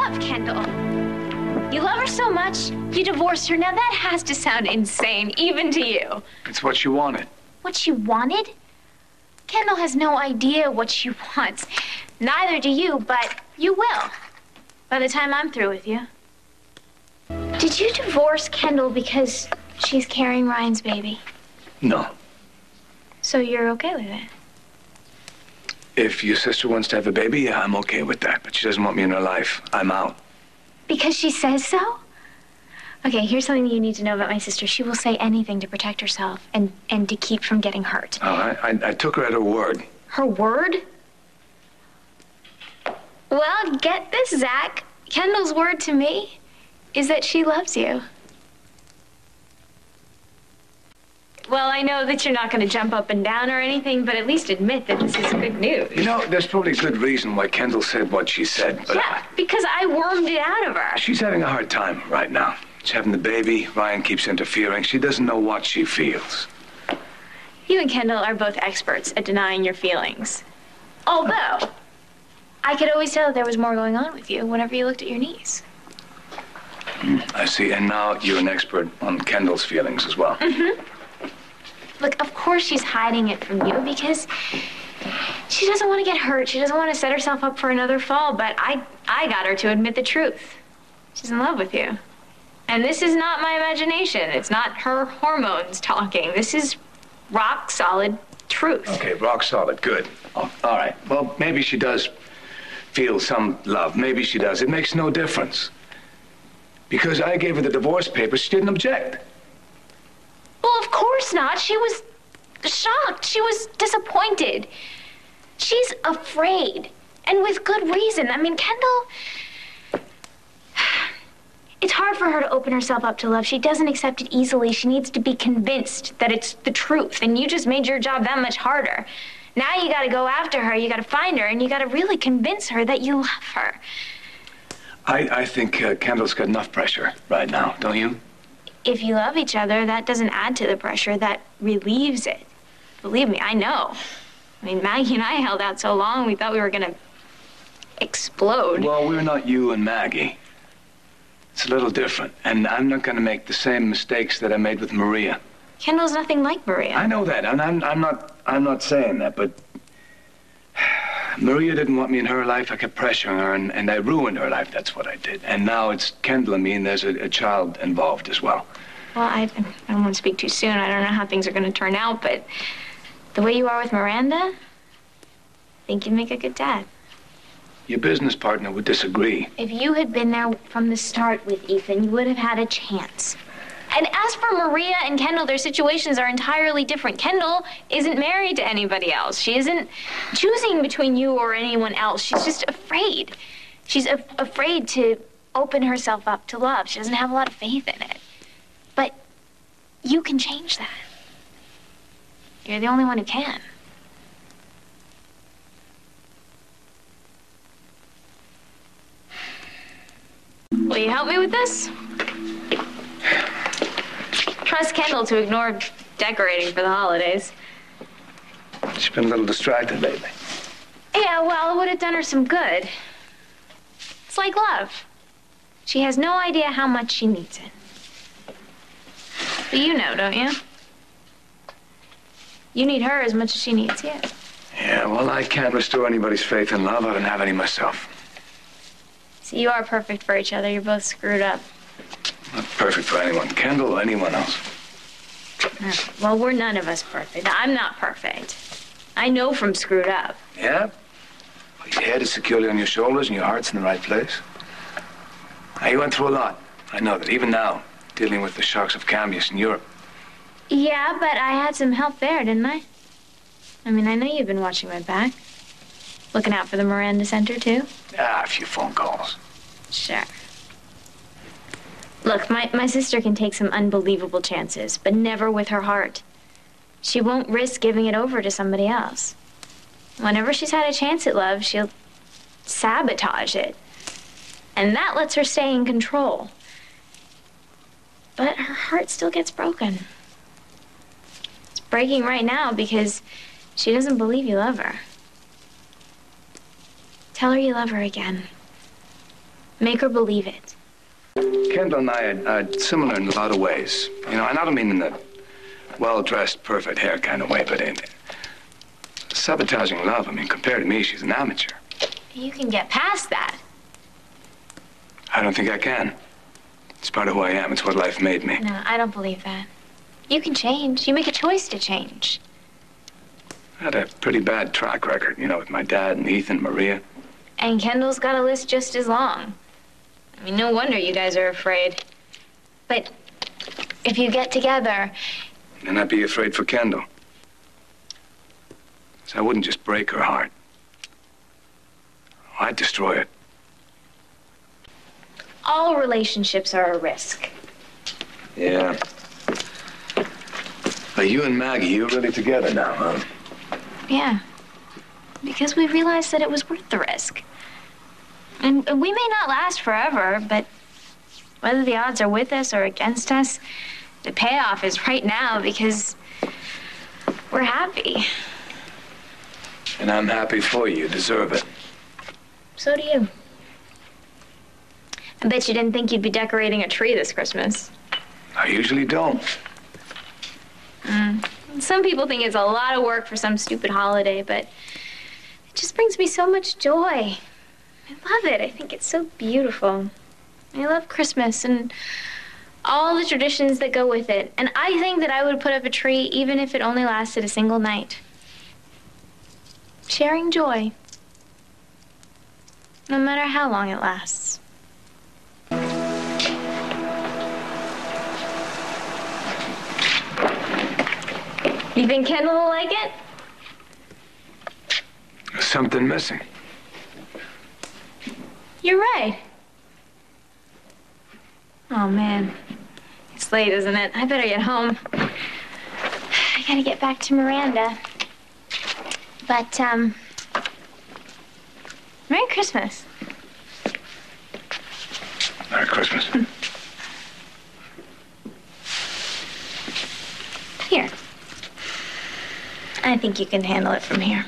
up, Kendall. You love her so much, you divorced her. Now that has to sound insane, even to you. It's what she wanted. What she wanted? Kendall has no idea what she wants. Neither do you, but you will. By the time I'm through with you. Did you divorce Kendall because she's carrying Ryan's baby? No. So you're okay with it? If your sister wants to have a baby, yeah, I'm okay with that. But she doesn't want me in her life. I'm out. Because she says so? Okay, here's something you need to know about my sister. She will say anything to protect herself and to keep from getting hurt. Oh, I took her at her word. Her word? Well, get this, Zach. Kendall's word to me is that she loves you. Well, I know that you're not going to jump up and down or anything, but at least admit that this is good news. You know, there's probably a good reason why Kendall said what she said. But yeah, because I wormed it out of her. She's having a hard time right now. She's having the baby. Ryan keeps interfering. She doesn't know what she feels. You and Kendall are both experts at denying your feelings. Although, I could always tell that there was more going on with you whenever you looked at your niece. I see. And now you're an expert on Kendall's feelings as well. Mm-hmm. Look, of course she's hiding it from you because she doesn't want to get hurt. She doesn't want to set herself up for another fall, but I got her to admit the truth. She's in love with you. And this is not my imagination. It's not her hormones talking. This is rock solid truth. Okay, rock solid. Good. Oh, all right. Well, maybe she does feel some love. Maybe she does. It makes no difference. Because I gave her the divorce papers, she didn't object. Well, of course not. She was shocked. She was disappointed. She's afraid. And with good reason. I mean, Kendall... It's hard for her to open herself up to love. She doesn't accept it easily. She needs to be convinced that it's the truth. And you just made your job that much harder. Now you gotta go after her. You gotta find her. And you gotta really convince her that you love her. I think Kendall's got enough pressure right now, don't you? If you love each other, that doesn't add to the pressure. That relieves it. Believe me, I know. I mean, Maggie and I held out so long, we thought we were gonna explode. Well, we're not you and Maggie. It's a little different, and I'm not gonna make the same mistakes that I made with Maria. Kendall's nothing like Maria. I know that, and I'm not saying that, but Maria didn't want me in her life. I kept pressuring her, and I ruined her life. That's what I did. And now it's Kendall and me, and there's a child involved as well. Well, I don't want to speak too soon. I don't know how things are going to turn out, but the way you are with Miranda, I think you'd make a good dad. Your business partner would disagree. If you had been there from the start with Ethan, you would have had a chance. And as for Maria and Kendall, their situations are entirely different. Kendall isn't married to anybody else. She isn't choosing between you or anyone else. She's just afraid. She's afraid to open herself up to love. She doesn't have a lot of faith in it. But you can change that. You're the only one who can. Will you help me with this? Trust Kendall to ignore decorating for the holidays. She's been a little distracted lately. Yeah, well, it would have done her some good. It's like love. She has no idea how much she needs it. But you know, don't you? You need her as much as she needs you. Yeah, well, I can't restore anybody's faith in love. I don't have any myself. See, you are perfect for each other. You're both screwed up. Not perfect for anyone. Kendall or anyone else. Well, we're none of us perfect. I'm not perfect. I know from screwed up. Yeah? Well, your head is securely on your shoulders and your heart's in the right place. Now, you went through a lot. I know that. Even now, dealing with the shocks of Cambius in Europe. Yeah, but I had some help there, didn't I? I mean, I know you've been watching my back. Looking out for the Miranda Center, too? Ah, a few phone calls. Sure. Look, my sister can take some unbelievable chances, but never with her heart. She won't risk giving it over to somebody else. Whenever she's had a chance at love, she'll sabotage it. And that lets her stay in control. But her heart still gets broken. It's breaking right now because she doesn't believe you love her. Tell her you love her again. Make her believe it. Kendall and I are similar in a lot of ways. You know, and I don't mean in the well-dressed, perfect hair kind of way, but in sabotaging love. I mean, compared to me, she's an amateur. You can get past that. I don't think I can. It's part of who I am. It's what life made me. No, I don't believe that. You can change. You make a choice to change. I had a pretty bad track record, you know, with my dad and Ethan, Maria. And Kendall's got a list just as long. I mean, no wonder you guys are afraid. But if you get together... Then I'd be afraid for Kendall. So I wouldn't just break her heart. I'd destroy it. All relationships are a risk. Yeah. But you and Maggie, you're really together now, huh? Yeah. Because we realized that it was worth the risk. And we may not last forever, but whether the odds are with us or against us, the payoff is right now because we're happy. And I'm happy for you. You deserve it. So do you. I bet you didn't think you'd be decorating a tree this Christmas. I usually don't. Some people think it's a lot of work for some stupid holiday, but it just brings me so much joy. I love it. I think it's so beautiful. I love Christmas and all the traditions that go with it. And I think that I would put up a tree even if it only lasted a single night. Sharing joy. No matter how long it lasts. You think Kendall will like it? There's something missing. You're right. Oh, man. It's late, isn't it? I better get home. I gotta get back to Miranda. But, Merry Christmas. Merry Christmas. Here. I think you can handle it from here.